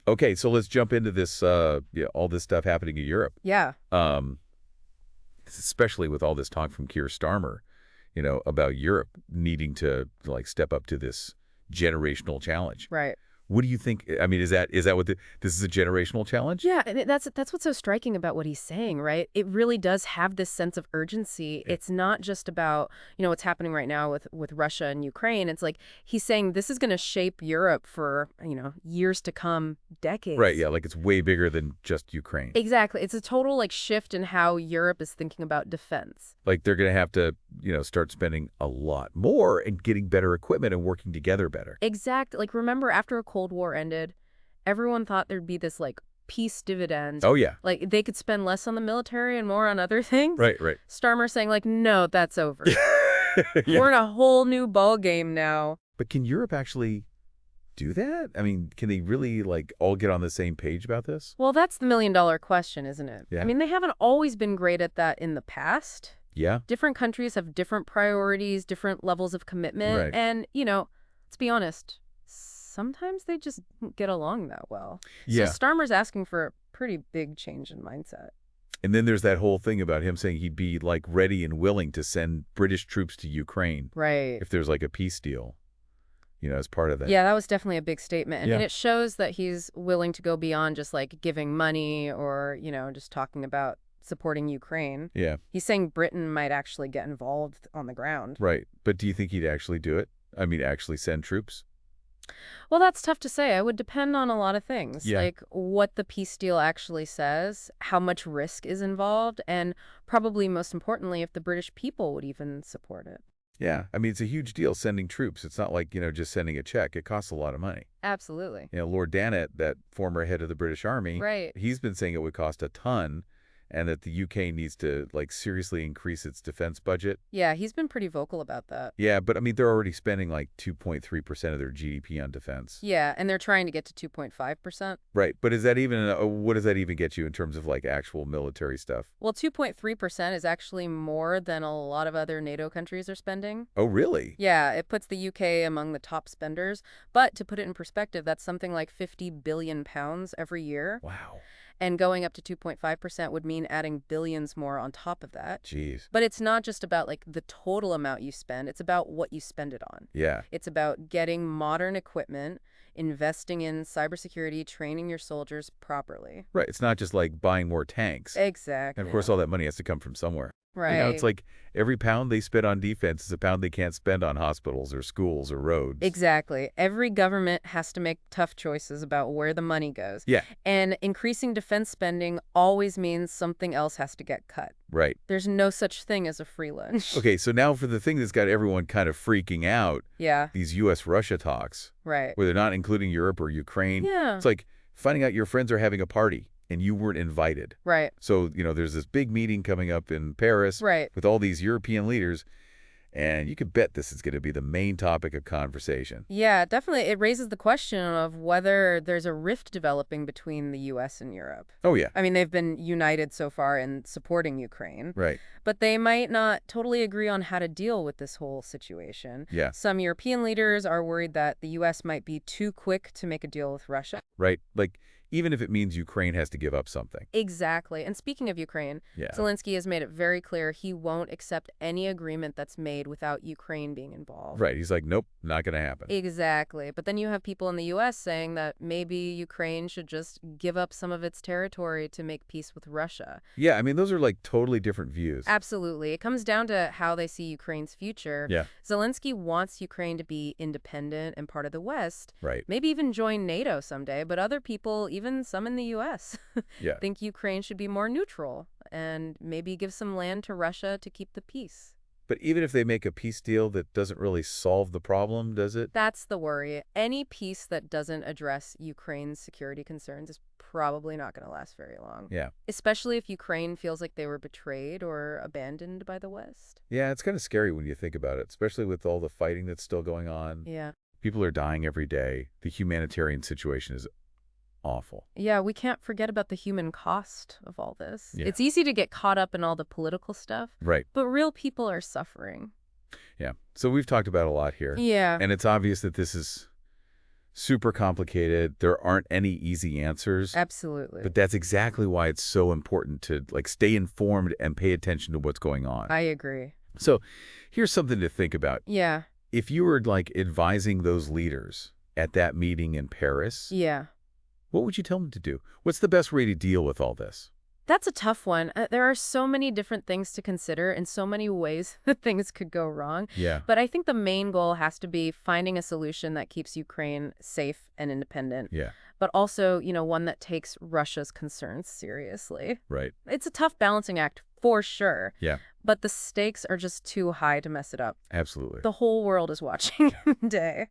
Okay, so let's jump into this, all this stuff happening in Europe. Yeah, Um, especially with all this talk from Keir Starmer, about Europe needing to like step up to this generational challenge. right. What do you think? I mean, is that what this is a generational challenge? Yeah, and that's what's so striking about what he's saying, right? It really does have this sense of urgency. Yeah. It's not just about, what's happening right now with Russia and Ukraine. It's like he's saying this is going to shape Europe for, years to come, Right, decades. yeah, like it's way bigger than just Ukraine. Exactly. It's a total like shift in how Europe is thinking about defense. Like they're going to have to, start spending a lot more and getting better equipment and working together better. Exact. Like remember after a Cold War ended, everyone thought there'd be this like peace dividend. Oh yeah. Like they could spend less on the military and more on other things. Right, right. Starmer saying like, no, that's over. Yeah. We're in a whole new ball game now. But can Europe actually do that? I mean, can they really like all get on the same page about this? Well, that's the million-dollar question, isn't it? Yeah. I mean, they haven't always been great at that in the past. Yeah. Different countries have different priorities, different levels of commitment. Right. And, let's be honest, sometimes they just don't get along that well. Yeah. So Starmer's asking for a pretty big change in mindset. And then there's that whole thing about him saying he'd be like ready and willing to send British troops to Ukraine Right. if there's like a peace deal, as part of that. Yeah, that was definitely a big statement. And, Yeah. and it shows that he's willing to go beyond just like giving money or, just talking about supporting Ukraine. Yeah. He's saying Britain might actually get involved on the ground. Right. But do you think he'd actually do it? I mean, actually send troops? Well, that's tough to say. It would depend on a lot of things, Yeah. like what the peace deal actually says, how much risk is involved, and probably most importantly, if the British people would even support it. Yeah. I mean, it's a huge deal sending troops. It's not like, just sending a check. It costs a lot of money. Absolutely. Lord Dannatt, that former head of the British Army, Right. he's been saying it would cost a ton and that the UK needs to like seriously increase its defense budget. Yeah, he's been pretty vocal about that. Yeah, but I mean, they're already spending like 2.3% of their GDP on defense. Yeah, and they're trying to get to 2.5%. Right. But is that even, what does that even get you in terms of like actual military stuff? Well, 2.3% is actually more than a lot of other NATO countries are spending. Oh, really? Yeah, it puts the UK among the top spenders. But to put it in perspective, that's something like 50 billion pounds every year. Wow. And going up to 2.5% would mean adding billions more on top of that. Jeez. But it's not just about like the total amount you spend, it's about what you spend it on. Yeah. It's about getting modern equipment, investing in cybersecurity, training your soldiers properly. Right. It's not just like buying more tanks. Exactly. And of course, all that money has to come from somewhere. Right. It's like every pound they spend on defense is a pound they can't spend on hospitals or schools or roads. Exactly. Every government has to make tough choices about where the money goes. Yeah. And increasing defense spending always means something else has to get cut. Right. There's no such thing as a free lunch. Okay, so now for the thing that's got everyone kind of freaking out, Yeah, these U.S.-Russia talks, right. where they're not including Europe or Ukraine. Yeah. It's like finding out your friends are having a party and you weren't invited. Right, So, there's this big meeting coming up in Paris right. with all these European leaders, and you could bet this is going to be the main topic of conversation. Yeah, definitely. It raises the question of whether there's a rift developing between the U.S. and Europe. Oh, yeah. I mean, they've been united so far in supporting Ukraine, Right. but they might not totally agree on how to deal with this whole situation. Yeah. Some European leaders are worried that the U.S. might be too quick to make a deal with Russia. Right. Like, even if it means Ukraine has to give up something. Exactly. And speaking of Ukraine, Yeah. Zelensky has made it very clear he won't accept any agreement that's made without Ukraine being involved. Right. He's like, nope, not going to happen. Exactly. But then you have people in the U.S. saying that maybe Ukraine should just give up some of its territory to make peace with Russia. Yeah, I mean, those are like totally different views. Absolutely. It comes down to how they see Ukraine's future. Yeah. Zelensky wants Ukraine to be independent and part of the West, Right. maybe even join NATO someday, but other people, even some in the U.S., Yeah. think Ukraine should be more neutral and maybe give some land to Russia to keep the peace. But even if they make a peace deal that doesn't really solve the problem, does it? That's the worry. Any peace that doesn't address Ukraine's security concerns is probably not going to last very long. Yeah. Especially if Ukraine feels like they were betrayed or abandoned by the West. Yeah, it's kind of scary when you think about it, especially with all the fighting that's still going on. Yeah. People are dying every day. The humanitarian situation is awful. Yeah, we can't forget about the human cost of all this. Yeah. It's easy to get caught up in all the political stuff, Right. but real people are suffering. Yeah. So we've talked about a lot here. Yeah. And it's obvious that this is super complicated. There aren't any easy answers. Absolutely. But that's exactly why it's so important to stay informed and pay attention to what's going on. I agree. So here's something to think about. Yeah. If you were advising those leaders at that meeting in Paris, Yeah. what would you tell them to do? What's the best way to deal with all this? That's a tough one. There are so many different things to consider and so many ways that things could go wrong. Yeah, But I think the main goal has to be finding a solution that keeps Ukraine safe and independent, yeah, but also, one that takes Russia's concerns seriously. right. It's a tough balancing act for sure, Yeah, but the stakes are just too high to mess it up. absolutely. The whole world is watching day.